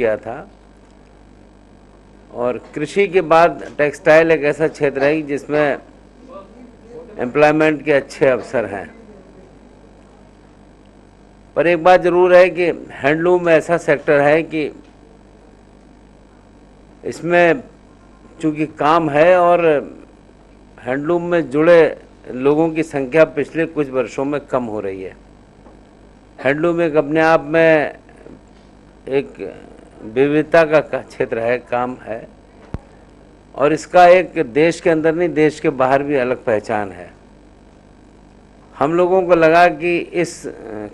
किया था। और कृषि के बाद टेक्सटाइल एक ऐसा क्षेत्र है जिसमें एम्प्लॉयमेंट के अच्छे अवसर हैं। पर एक बात ज़रूर है कि हैंडलूम ऐसा सेक्टर है कि इसमें चूँकि काम है और हैंडलूम में जुड़े लोगों की संख्या पिछले कुछ वर्षों में कम हो रही है। हैंडलूम एक अपने आप में एक विविधता का क्षेत्र है, काम है, और इसका एक देश के अंदर नहीं देश के बाहर भी अलग पहचान है। हम लोगों को लगा कि इस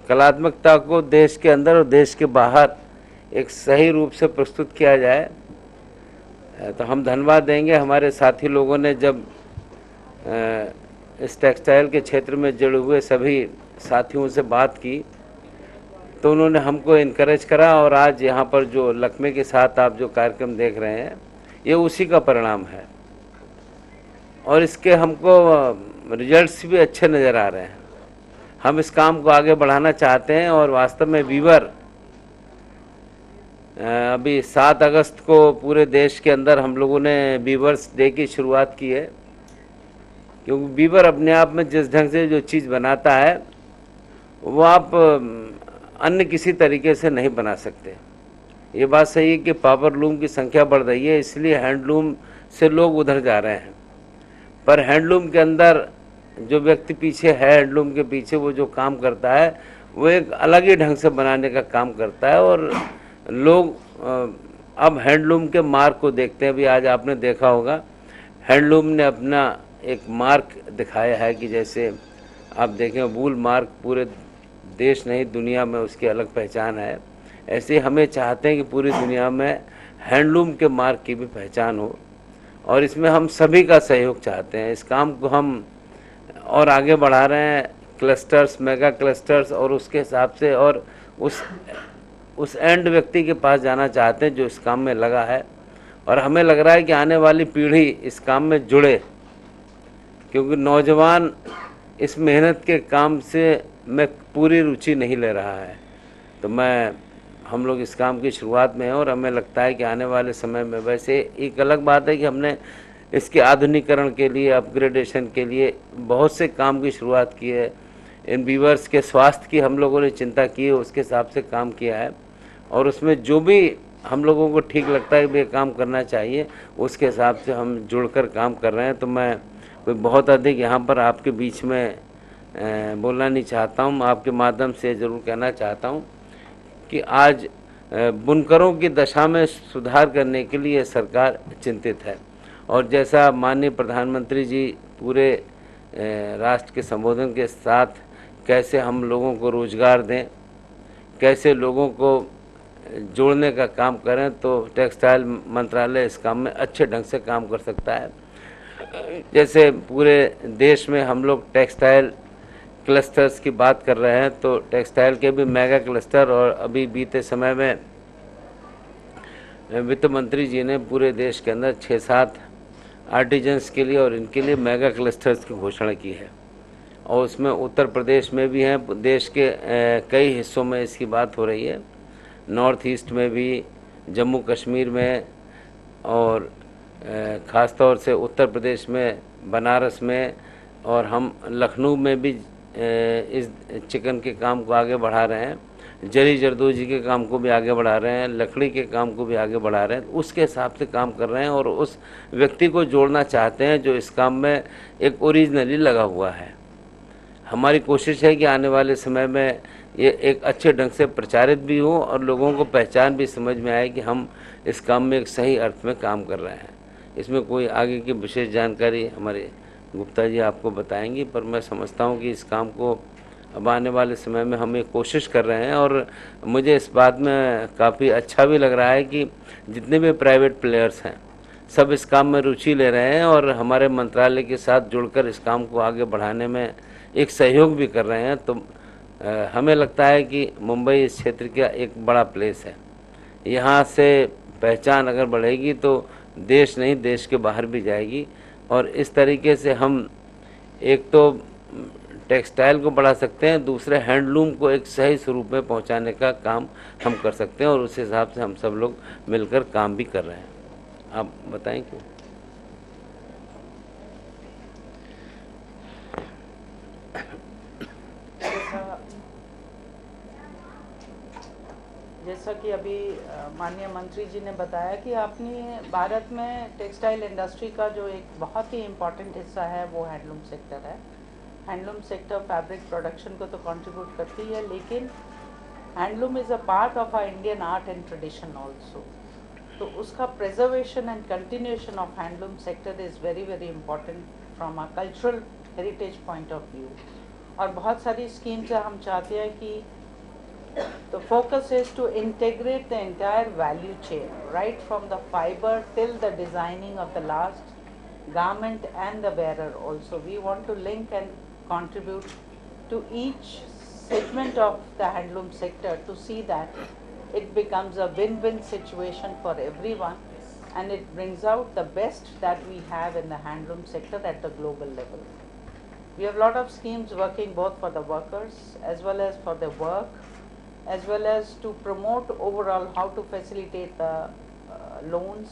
कलात्मकता को देश के अंदर और देश के बाहर एक सही रूप से प्रस्तुत किया जाए, तो हम धन्यवाद देंगे हमारे साथी लोगों ने जब इस टेक्सटाइल के क्षेत्र में जुड़े हुए सभी साथियों से बात की तो उन्होंने हमको इनकरेज करा, और आज यहाँ पर जो लक्ष्मी के साथ आप जो कार्यक्रम देख रहे हैं ये उसी का परिणाम है, और इसके हमको रिजल्ट्स भी अच्छे नज़र आ रहे हैं। हम इस काम को आगे बढ़ाना चाहते हैं, और वास्तव में वीवर अभी 7 अगस्त को पूरे देश के अंदर हम लोगों ने वीवर्स डे की शुरुआत की है, क्योंकि वीवर अपने आप में जिस ढंग से जो चीज़ बनाता है वो आप अन्य किसी तरीके से नहीं बना सकते। ये बात सही है कि पावर लूम की संख्या बढ़ रही है, इसलिए हैंडलूम से लोग उधर जा रहे हैं, पर हैंडलूम के अंदर जो व्यक्ति पीछे है, हैंडलूम के पीछे वो जो काम करता है वो एक अलग ही ढंग से बनाने का काम करता है, और लोग अब हैंडलूम के मार्क को देखते हैं। अभी आज आपने देखा होगा हैंडलूम ने अपना एक मार्क दिखाया है कि जैसे आप देखें वूल मार्क पूरे देश नहीं दुनिया में उसकी अलग पहचान है, ऐसे हमें चाहते हैं कि पूरी दुनिया में हैंडलूम के मार्क की भी पहचान हो, और इसमें हम सभी का सहयोग चाहते हैं। इस काम को हम और आगे बढ़ा रहे हैं, क्लस्टर्स, मेगा क्लस्टर्स, और उसके हिसाब से और उस एंड व्यक्ति के पास जाना चाहते हैं जो इस काम में लगा है, और हमें लग रहा है कि आने वाली पीढ़ी इस काम में जुड़े, क्योंकि नौजवान इस मेहनत के काम से में पूरी रुचि नहीं ले रहा है। तो हम लोग इस काम की शुरुआत में हैं, और हमें लगता है कि आने वाले समय में, वैसे एक अलग बात है कि हमने इसके आधुनिकीकरण के लिए, अपग्रेडेशन के लिए बहुत से काम की शुरुआत की है। इन वीवर्स के स्वास्थ्य की हम लोगों ने चिंता की है, उसके हिसाब से काम किया है, और उसमें जो भी हम लोगों को ठीक लगता है कि ये काम करना चाहिए उसके हिसाब से हम जुड़कर काम कर रहे हैं। तो मैं कोई बहुत अधिक यहाँ पर आपके बीच में बोलना नहीं चाहता हूँ, आपके माध्यम से ज़रूर कहना चाहता हूँ कि आज बुनकरों की दशा में सुधार करने के लिए सरकार चिंतित है, और जैसा माननीय प्रधानमंत्री जी पूरे राष्ट्र के संबोधन के साथ कैसे हम लोगों को रोज़गार दें, कैसे लोगों को जोड़ने का काम करें, तो टेक्सटाइल मंत्रालय इस काम में अच्छे ढंग से काम कर सकता है। जैसे पूरे देश में हम लोग टेक्सटाइल क्लस्टर्स की बात कर रहे हैं, तो टेक्सटाइल के भी मेगा क्लस्टर, और अभी बीते समय में वित्त मंत्री जी ने पूरे देश के अंदर 6-7 आर्टिजन्स के लिए और इनके लिए मेगा क्लस्टर्स की घोषणा की है, और उसमें उत्तर प्रदेश में भी हैं, देश के कई हिस्सों में इसकी बात हो रही है, नॉर्थ ईस्ट में भी, जम्मू कश्मीर में, और ख़ास तौर से उत्तर प्रदेश में, बनारस में, और हम लखनऊ में भी इस चिकन के काम को आगे बढ़ा रहे हैं, जरी जरदोजी के काम को भी आगे बढ़ा रहे हैं, लकड़ी के काम को भी आगे बढ़ा रहे हैं, उसके हिसाब से काम कर रहे हैं, और उस व्यक्ति को जोड़ना चाहते हैं जो इस काम में एक ओरिजिनली लगा हुआ है। हमारी कोशिश है कि आने वाले समय में ये एक अच्छे ढंग से प्रचारित भी हो, और लोगों को पहचान भी समझ में आए कि हम इस काम में एक सही अर्थ में काम कर रहे हैं। इसमें कोई आगे की विशेष जानकारी हमारे गुप्ता जी आपको बताएंगी, पर मैं समझता हूँ कि इस काम को अब आने वाले समय में हम एक कोशिश कर रहे हैं, और मुझे इस बात में काफ़ी अच्छा भी लग रहा है कि जितने भी प्राइवेट प्लेयर्स हैं सब इस काम में रुचि ले रहे हैं, और हमारे मंत्रालय के साथ जुड़कर इस काम को आगे बढ़ाने में एक सहयोग भी कर रहे हैं। तो हमें लगता है कि मुंबई इस क्षेत्र का एक बड़ा प्लेस है, यहाँ से पहचान अगर बढ़ेगी तो देश नहीं देश के बाहर भी जाएगी, और इस तरीके से हम एक तो टेक्सटाइल को बढ़ा सकते हैं, दूसरे हैंडलूम को एक सही स्वरूप में पहुंचाने का काम हम कर सकते हैं, और उस हिसाब से हम सब लोग मिलकर काम भी कर रहे हैं। आप बताएं क्यों? जैसा कि अभी माननीय मंत्री जी ने बताया कि अपनी भारत में टेक्सटाइल इंडस्ट्री का जो एक बहुत ही इम्पॉर्टेंट हिस्सा है वो हैंडलूम सेक्टर है। हैंडलूम सेक्टर फैब्रिक प्रोडक्शन को तो कंट्रीब्यूट करती है, लेकिन handloom is a part of our Indian art and tradition also. तो उसका preservation and continuation of handloom sector is very very important from a cultural heritage point of view. और बहुत सारी स्कीम्स हम चाहते हैं कि the focus is to integrate the entire value chain, right from the fiber till the designing of the last garment and the wearer also. We want to link and contribute to each segment of the handloom sector to see that it becomes a win-win situation for everyone, and it brings out the best that we have in the handloom sector at the global level. We have a lot of schemes working both for the workers as well as for the work, as well as to promote overall how to facilitate the loans,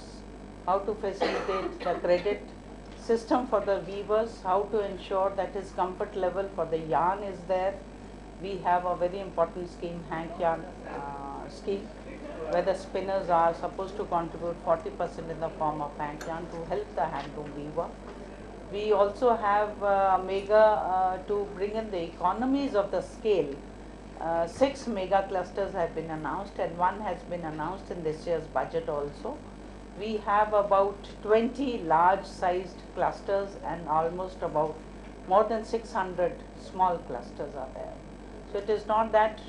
how to facilitate the credit system for the weavers, how to ensure that his comfort level for the yarn is there. We have a very important scheme, Hank Yarn scheme, where the spinners are supposed to contribute 40% in the form of Hank Yarn to help the handloom weaver. We also have mega to bring in the economies of the scale. 6 mega clusters have been announced, and one has been announced in this year's budget also. We have about 20 large sized clusters and almost about more than 600 small clusters are there. So it is not that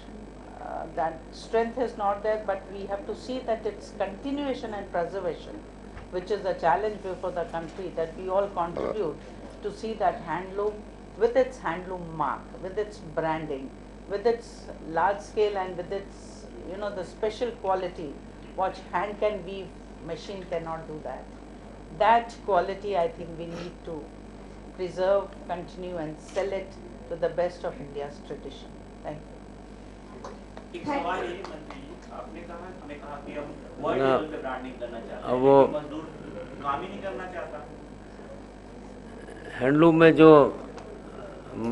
that strength is not there, but we have to see that its continuation and preservation, which is a challenge before the country, that we all contribute to see that handloom with its handloom mark, with its branding, with its large scale and with its, you know, the special quality what hand can weave, machine cannot do that. That quality I think we need to preserve, continue and sell it to the best of India's tradition. Thank you. एक सवाल ये मंत्री जी, आपने कहा हमें कहा कि हम वर्ल्ड लेवल पे ब्रांडिंग करना चाहते हैं, वो लेकिन मजदूर काम ही नहीं करना चाहता। हैंडलूम में जो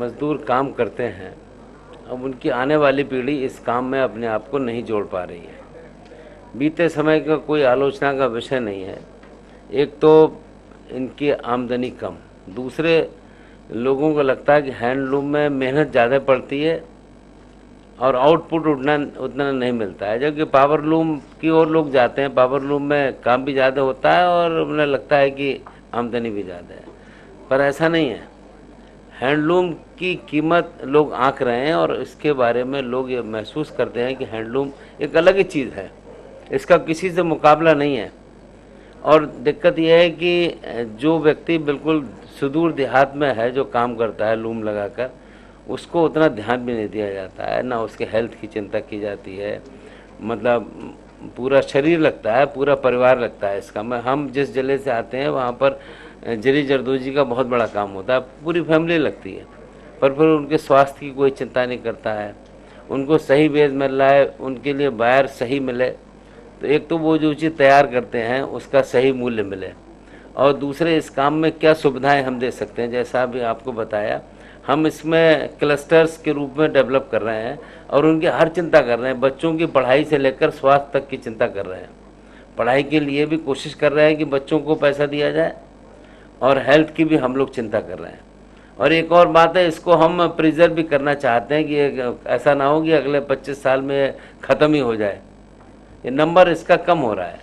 मजदूर काम करते हैं, अब उनकी आने वाली पीढ़ी इस काम में अपने आप को नहीं जोड़ पा रही है। बीते समय का कोई आलोचना का विषय नहीं है। एक तो इनकी आमदनी कम, दूसरे लोगों को लगता है कि हैंडलूम में मेहनत ज़्यादा पड़ती है और आउटपुट उतना नहीं मिलता है, जबकि पावरलूम की ओर लोग जाते हैं। पावरलूम में काम भी ज़्यादा होता है और उन्हें लगता है कि आमदनी भी ज़्यादा है, पर ऐसा नहीं है। हैंडलूम की कीमत लोग आंक रहे हैं और इसके बारे में लोग ये महसूस करते हैं कि हैंडलूम एक अलग ही चीज़ है, इसका किसी से मुकाबला नहीं है। और दिक्कत यह है कि जो व्यक्ति बिल्कुल सुदूर देहात में है, जो काम करता है लूम लगाकर, उसको उतना ध्यान भी नहीं दिया जाता है, ना उसके हेल्थ की चिंता की जाती है। मतलब पूरा शरीर लगता है, पूरा परिवार लगता है इसका। हम जिस जिले से आते हैं वहाँ पर जरी जरदोजी का बहुत बड़ा काम होता है, पूरी फैमिली लगती है, पर फिर उनके स्वास्थ्य की कोई चिंता नहीं करता है। उनको सही बेच मिल रहा है, उनके लिए बायर सही मिले, तो एक तो वो जो चीज़ तैयार करते हैं उसका सही मूल्य मिले, और दूसरे इस काम में क्या सुविधाएं हम दे सकते हैं। जैसा अभी आपको बताया, हम इसमें क्लस्टर्स के रूप में डेवलप कर रहे हैं और उनकी हर चिंता कर रहे हैं। बच्चों की पढ़ाई से लेकर स्वास्थ्य तक की चिंता कर रहे हैं। पढ़ाई के लिए भी कोशिश कर रहे हैं कि बच्चों को पैसा दिया जाए, और हेल्थ की भी हम लोग चिंता कर रहे हैं। और एक और बात है, इसको हम प्रिजर्व भी करना चाहते हैं कि ऐसा ना हो कि अगले 25 साल में ख़त्म ही हो जाए। ये नंबर इसका कम हो रहा है,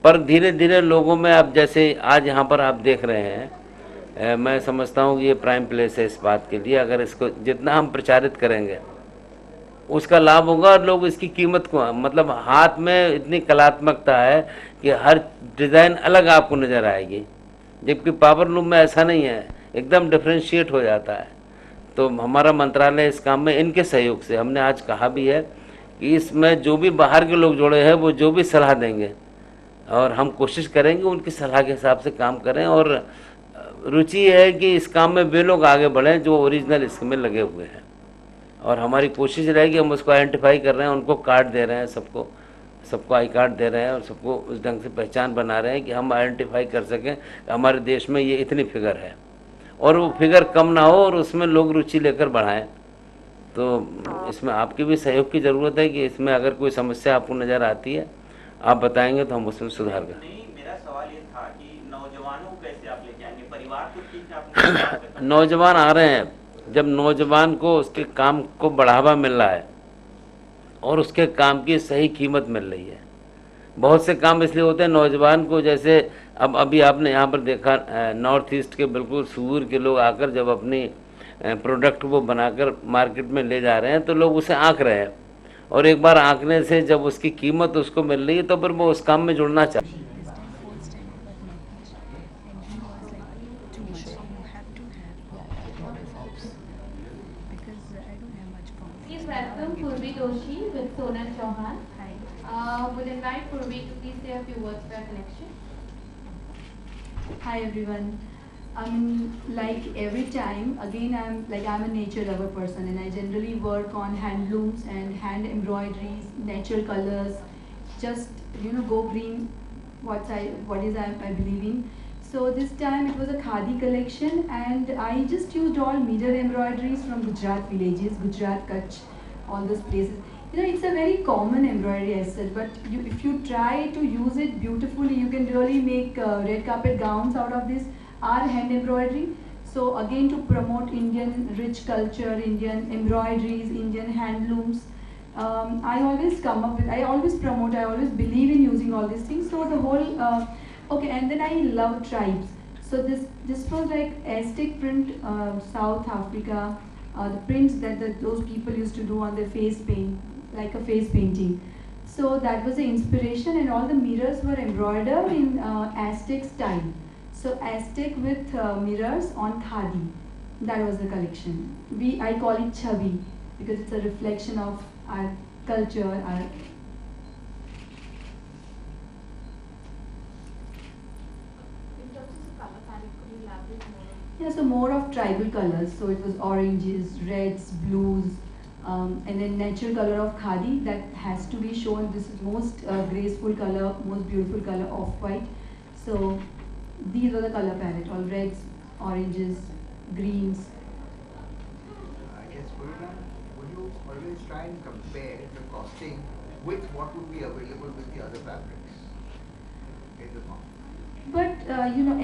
पर धीरे धीरे लोगों में, अब जैसे आज यहाँ पर आप देख रहे हैं, मैं समझता हूँ कि ये प्राइम प्लेस है इस बात के लिए। अगर इसको जितना हम प्रचारित करेंगे उसका लाभ होगा, और लोग इसकी कीमत को, मतलब हाथ में इतनी कलात्मकता है कि हर डिज़ाइन अलग आपको नज़र आएगी, जबकि पावरलूम में ऐसा नहीं है, एकदम डिफ्रेंशिएट हो जाता है। तो हमारा मंत्रालय इस काम में इनके सहयोग से, हमने आज कहा भी है कि इसमें जो भी बाहर के लोग जुड़े हैं वो जो भी सलाह देंगे, और हम कोशिश करेंगे उनकी सलाह के हिसाब से काम करें, और रुचि है कि इस काम में वे लोग आगे बढ़ें जो ओरिजिनल इसमें लगे हुए हैं, और हमारी कोशिश रहेगी, हम उसको आइडेंटिफाई कर रहे हैं, उनको कार्ड दे रहे हैं, सबको आई कार्ड दे रहे हैं, और सबको उस ढंग से पहचान बना रहे हैं कि हम आइडेंटिफाई कर सकें हमारे देश में ये इतनी फिगर है, और वो फिगर कम ना हो और उसमें लोग रुचि लेकर बढ़ाएं। तो इसमें आपकी भी सहयोग की ज़रूरत है कि इसमें अगर कोई समस्या आपको नज़र आती है आप बताएंगे तो हम उसमें सुधार करें। नहीं, मेरा सवाल ये था कि नौजवानों को कैसे आप लेके आएंगे? परिवार को ठीक है, आपने नौजवान आ रहे हैं, जब नौजवान को उसके काम को बढ़ावा मिल रहा है और उसके काम की सही कीमत मिल रही है। बहुत से काम इसलिए होते हैं नौजवान को, जैसे अब अभी आपने यहाँ पर देखा नॉर्थ ईस्ट के बिल्कुल सूर के लोग आकर जब अपनी प्रोडक्ट वो बनाकर मार्केट में ले जा रहे हैं तो लोग उसे आंक रहे हैं, और एक बार आंकने से जब उसकी कीमत उसको मिल रही है तो फिर वो उस काम में जुड़ना चाहते हैं। Please welcome Purvi Doshi with Sonal Chauhan. Would invite Purvi to please say a few words for our collection. Hi everyone. Like every time, again I'm a nature lover person, and I generally work on handlooms and hand embroideries, natural colors, just go green. What is I believe in. So this time it was a khadi collection, and I just used all mirror embroideries from Gujarat villages, Gujarat, Kutch, all those places. It's a very common embroidery as such, but if you try to use it beautifully, you can really make red carpet gowns out of this. Our hand embroidery. So again, to promote Indian rich culture, Indian embroideries, Indian handlooms, I always come up with, I always promote, I always believe in using all these things. So the whole, okay, and then I love tribes. So this was like Aztec print, South Africa, the prints that those people used to do on their face paint, like a face painting. So that was the inspiration, and all the mirrors were embroidered in Aztec style. So Aztec with mirrors on khadi. That was the collection. I call it Chavi because it's a reflection of our culture, our In terms of the color palette, could you elaborate more? yeah, so more of tribal colors. So it was oranges, reds, blues, and then natural color of khadi that has to be shown. This is most graceful color, most beautiful color, off-white. So these are the color palette, all reds, oranges, greens. Yes, Purna, would you always try and compare the costing with what would be available with the other fabrics in the market? But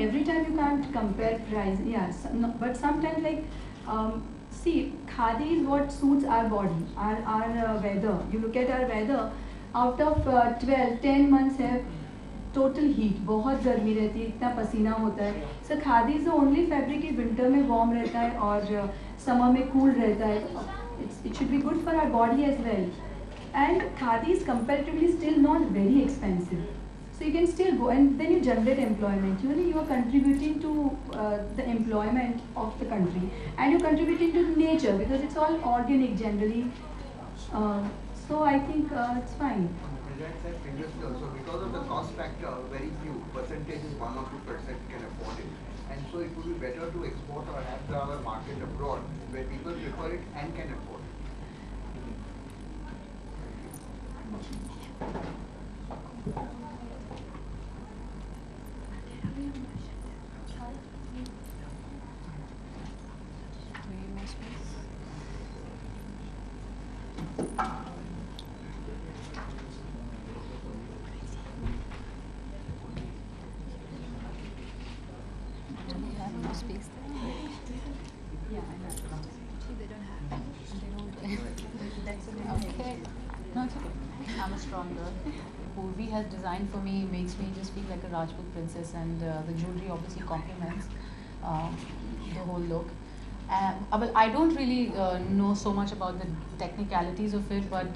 every time you can't compare price. Yeah, no, but sometimes see, khadi is what suits our body, our weather. You look at our weather. Out of 12, 10 months have total heat, बहुत गर्मी रहती है, इतना पसीना होता है. So khadi is the only fabric कि winter में warm रहता है और summer में cool रहता है. It should be good for our body as well. And khadi is comparatively still not very expensive. So you can still go, and then you generate employment. You are contributing to the employment of the country, and you're contributing to nature because it's all organic generally. So I think it's fine. As I said previously also, because of the cost factor, very few percentages, 1 or 2% can afford it. And so it would be better to export or have the market abroad where people prefer it and can afford it. No, it's okay. I'm a strong girl. Purvi has designed for me, makes me just feel like a Rajput princess, and the jewelry obviously complements the whole look. Well, I don't really know so much about the technicalities of it, but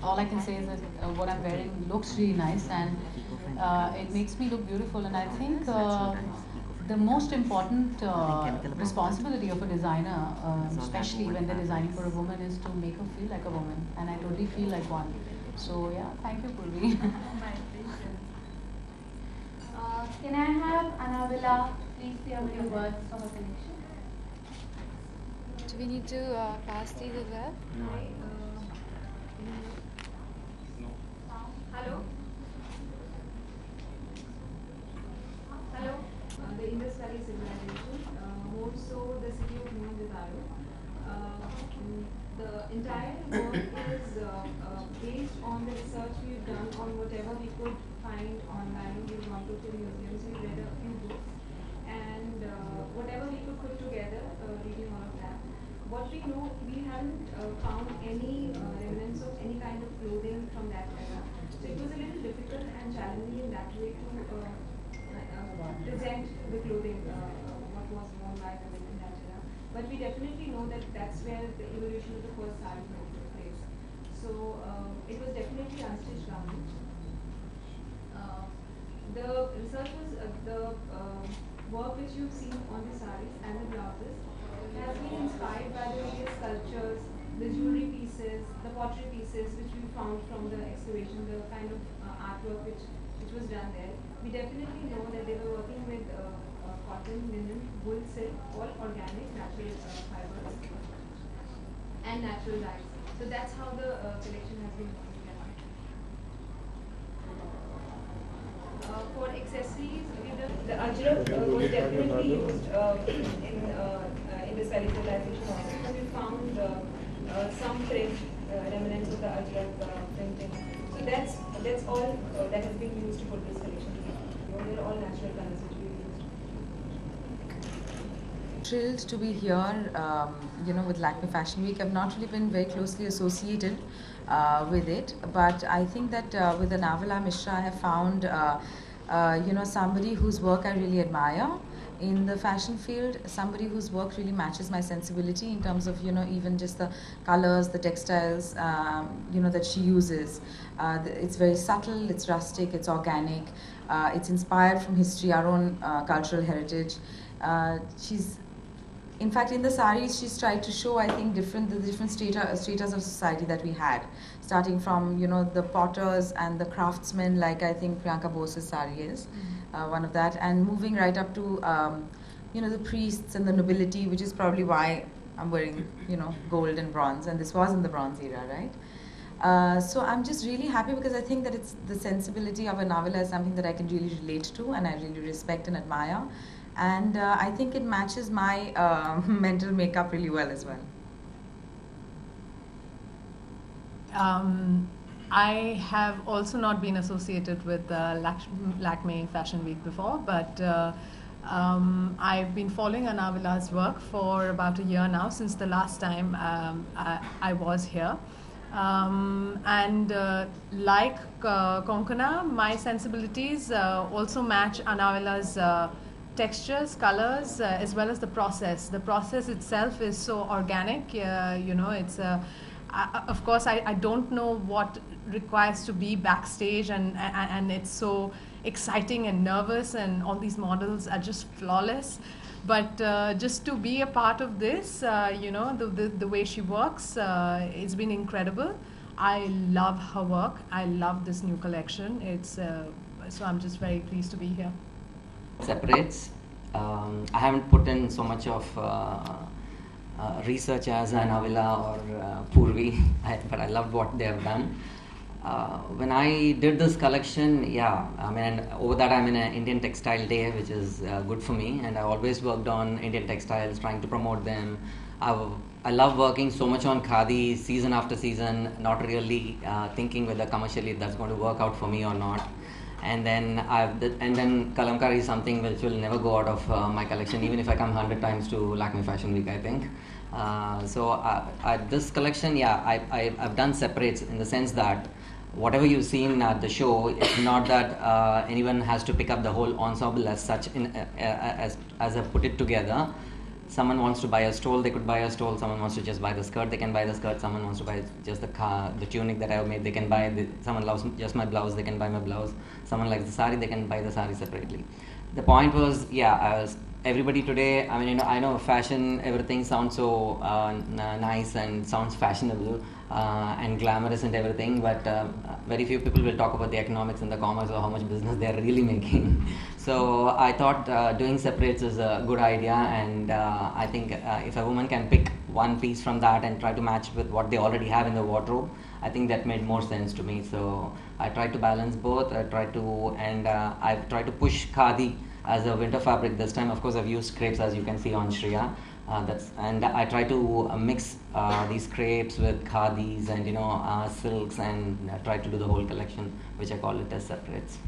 all I can say is that what I'm wearing looks really nice, and it makes me look beautiful. And I think the most important responsibility of a designer, especially when they're designing for a woman, is to make her feel like a woman, and I totally feel like one. So yeah, thank you, Purvi. Can I have Anabila please say a few words from her collection. Do we need to pass these as well? Hello. Hello. The Indus Valley Civilization, more so the city of Mohenjo-daro. The entire work is based on the research we've done on whatever we could find online. We've gone to museums, we read a few books, and whatever we could put together, reading all of that. What we know, we haven't found any remnants of any kind of clothing from that era. So it was a little difficult and challenging in that way to present the clothing, what was worn by women in that era. But we definitely know that that's where the evolution of the first sari took place. So it was definitely unstitched garment. The research was the work which you've seen on the saris and the blouses has been inspired by the various sculptures, the jewelry pieces, the pottery pieces which we found from the excavation, the kind of artwork which was done there. We definitely know that they were working with cotton, linen, wool, silk, all organic, natural fibers and natural dyes. So that's how the collection has been put together. For accessories, the ajrak was definitely used in Indus Valley civilization also. So we found some print, remnants of the ajrak printing. So that's all that has been used to put this collection together. They're all natural colors which we used. Thrilled to be here, with Lakme Fashion Week. I've not really been very closely associated with it, but I think that with Anavala Mishra, I have found, somebody whose work I really admire in the fashion field, somebody whose work really matches my sensibility in terms of, even just the colors, the textiles, that she uses. It's very subtle, it's rustic, it's organic, it's inspired from history, our own cultural heritage. In fact, in the saris, she's tried to show, I think, the different stratas of society that we had, starting from, the potters and the craftsmen, like I think Priyanka Bose's sari is, one of that, and moving right up to, the priests and the nobility, which is probably why I'm wearing, gold and bronze, and this was in the Bronze era, right? So I'm just really happy because I think that it's the sensibility of Anavala is something that I can really relate to, and I really respect and admire. And I think it matches my mental makeup really well as well. I have also not been associated with Lakme Fashion Week before, but I've been following Anavala's work for about a year now, since the last time I was here. Like Konkona, my sensibilities also match Anavala's textures, colors, as well as the process. The process itself is so organic. It's of course I don't know what requires to be backstage, and it's so exciting and nervous, and all these models are just flawless. But just to be a part of this, the way she works, it's been incredible. I love her work. I love this new collection. So I'm just very pleased to be here. Separates. I haven't put in so much of research as Anavala or Purvi, but I loved what they have done. When I did this collection, over that I'm in an Indian Textile Day, which is good for me, and I always worked on Indian textiles, trying to promote them. I love working so much on khadi season after season, not really thinking whether commercially that's going to work out for me or not. And then Kalamkari is something which will never go out of my collection, even if I come 100 times to Lakme Fashion Week, I think. This collection, I've done separates in the sense that whatever you've seen at the show, it's not that anyone has to pick up the whole ensemble as such, as I put it together. Someone wants to buy a stole, they could buy a stole. Someone wants to just buy the skirt, they can buy the skirt. Someone wants to buy just the tunic that I have made, they can buy. Someone loves just my blouse, they can buy my blouse. Someone likes the sari, they can buy the sari separately. The point was, everybody today, I mean, I know fashion, everything sounds so nice and sounds fashionable and glamorous and everything, but very few people will talk about the economics and the commerce or how much business they are really making. So I thought doing separates is a good idea, and I think if a woman can pick one piece from that and try to match with what they already have in the wardrobe, I think that made more sense to me. So I tried to balance both. I've tried to push khadi as a winter fabric this time. Of course, I've used crepes, as you can see on Shreya. And I try to mix these crepes with khadis and silks, and try to do the whole collection, which I call it as separates.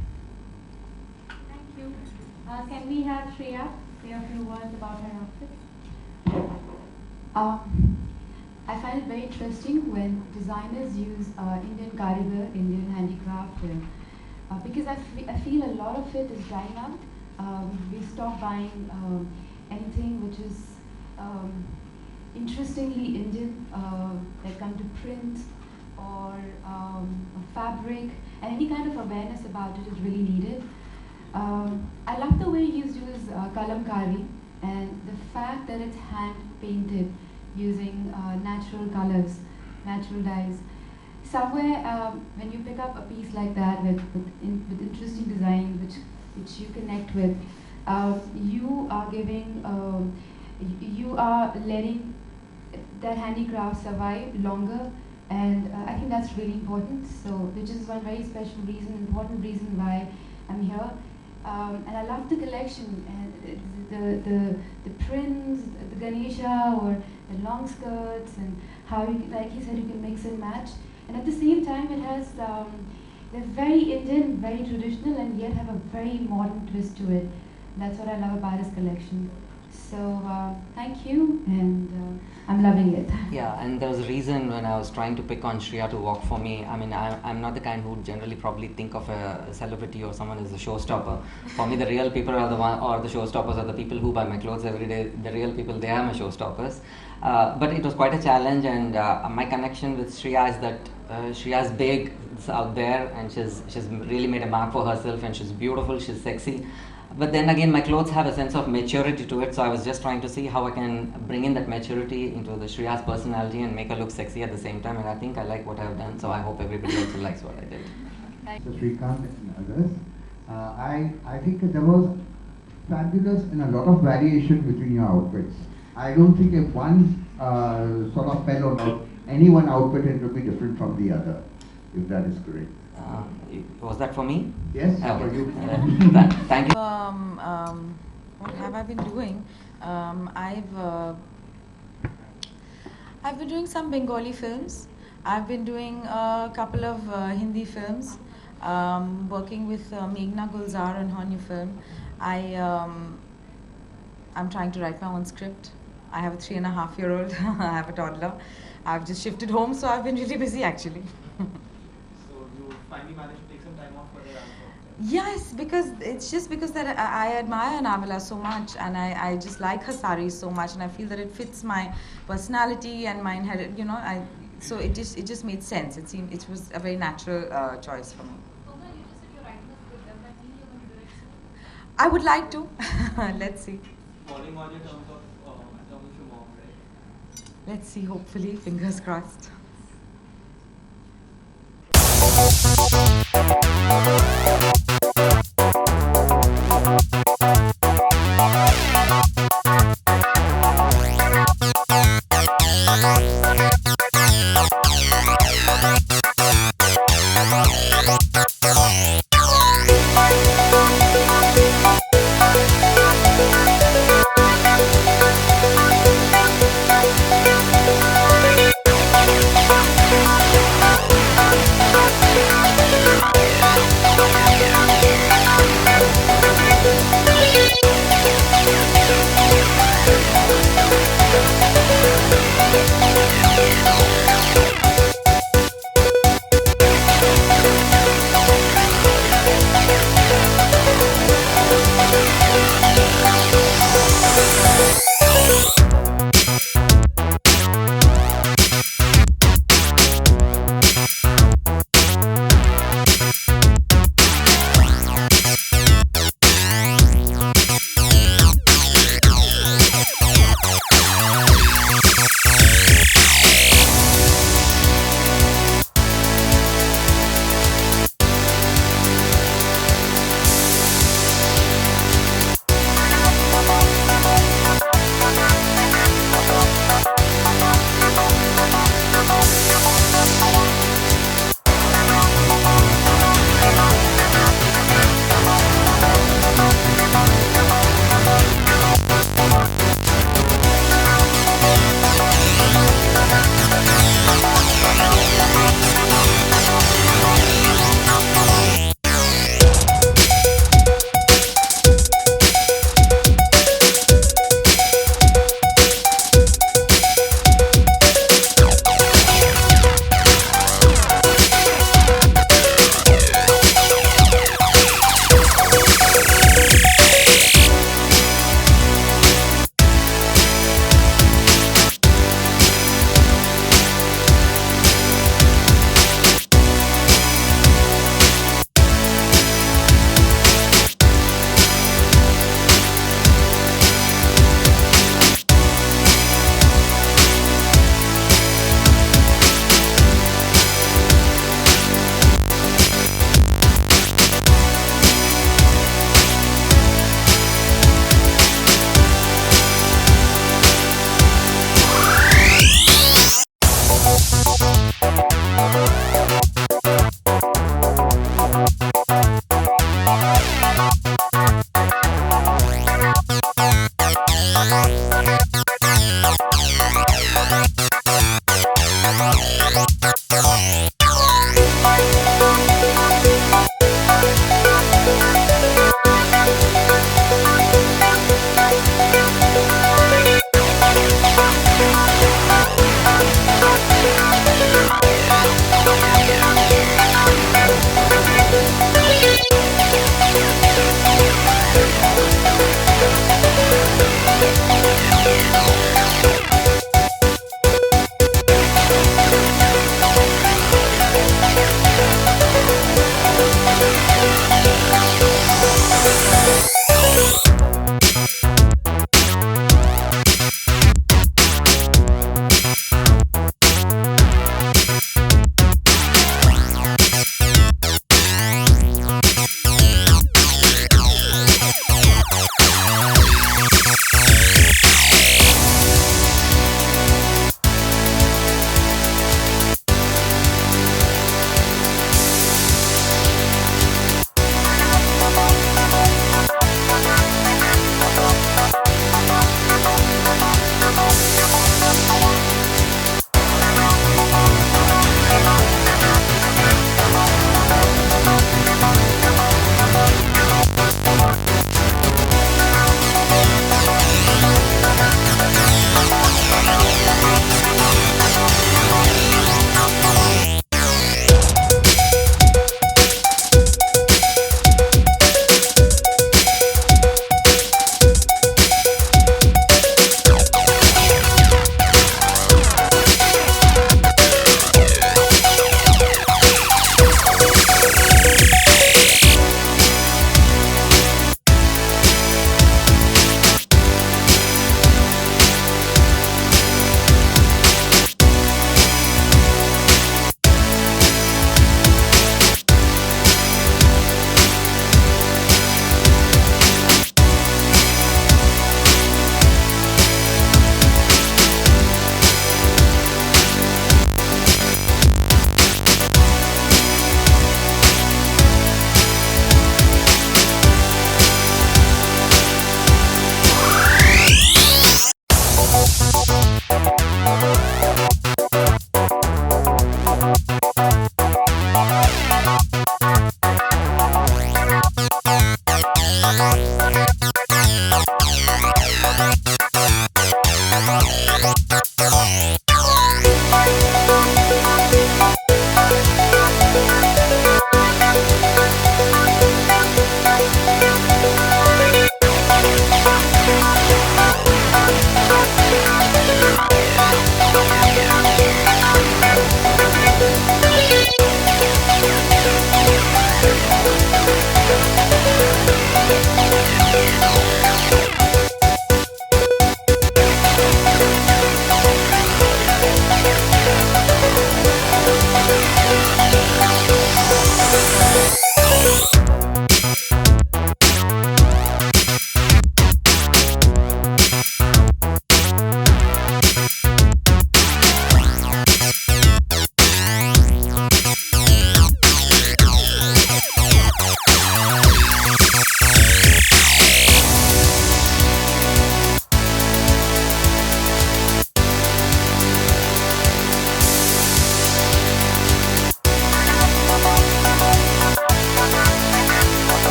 Thank you. Can we have Shreya say a few words about her outfit? I find it very interesting when designers use Indian karygar, Indian handicraft, because I feel a lot of it is dying out. We stop buying anything which is interestingly Indian, like come to print or fabric, and any kind of awareness about it is really needed. I love the way he's used kalamkari, and the fact that it's hand painted using natural colors, natural dyes. Somewhere when you pick up a piece like that with interesting design which you connect with, you are giving, you are letting that handicraft survive longer, and I think that's really important. So, which is one very special reason, important reason why I'm here. And I love the collection and the prints, the Ganesha or the long skirts, and how you, like he said, you can mix and match. And at the same time, it has they're very Indian, very traditional, and yet have a very modern twist to it. That's what I love about his collection. So thank you, and I'm loving it. Yeah, and there was a reason when I was trying to pick on Shreya to work for me. I mean, I'm not the kind who generally probably think of a celebrity or someone as a showstopper. For me, the real people are the one, or the showstoppers are the people who buy my clothes every day. The real people, they are my showstoppers. But it was quite a challenge, and my connection with Shreya is that Shreya's big, it's out there, and she's really made a mark for herself, and she's beautiful, she's sexy. But then again, my clothes have a sense of maturity to it, so I was just trying to see how I can bring in that maturity into the Shreya's personality and make her look sexy at the same time, and I think I like what I've done, so I hope everybody also likes what I did. So Srikanth and others, I think there was fabulous and a lot of variation between your outfits. I don't think if one sort of fell on any one outfit, it would be different from the other, if that is correct. Was that for me? Yes, okay. for you. Thank you. What have I been doing? I've been doing some Bengali films. I've been doing a couple of Hindi films. Working with Meghna Gulzar on her new film. I'm trying to write my own script. I have a 3.5-year-old. I have a toddler. I've just shifted home, so I've been really busy actually. Finally managed to take some time off for the album? Yes, because it's just because that I admire Anabela so much, and I just like her saris so much, and I feel that it fits my personality and my inherent, so it just made sense. It was a very natural choice for me. I would like to. Let's see. Following on in terms of your mom, right? Let's see. Hopefully, fingers crossed.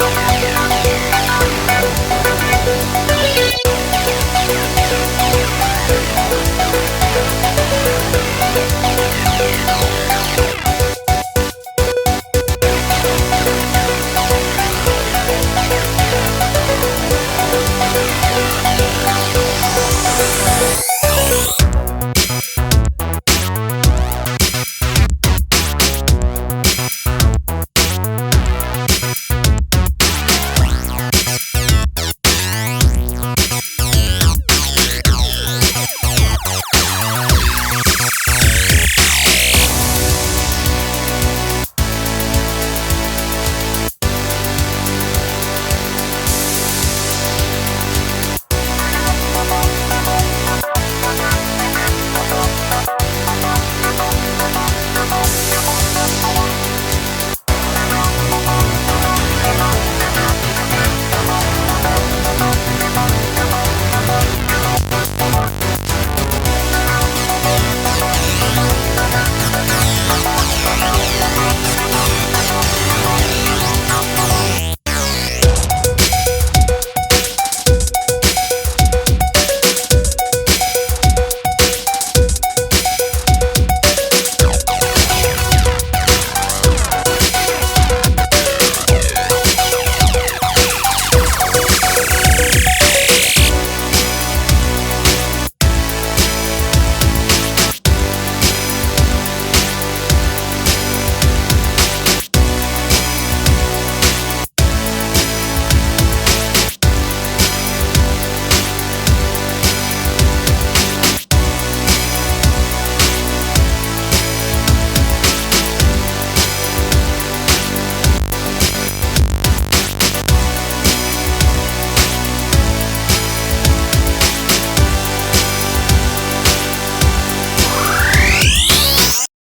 Thank you.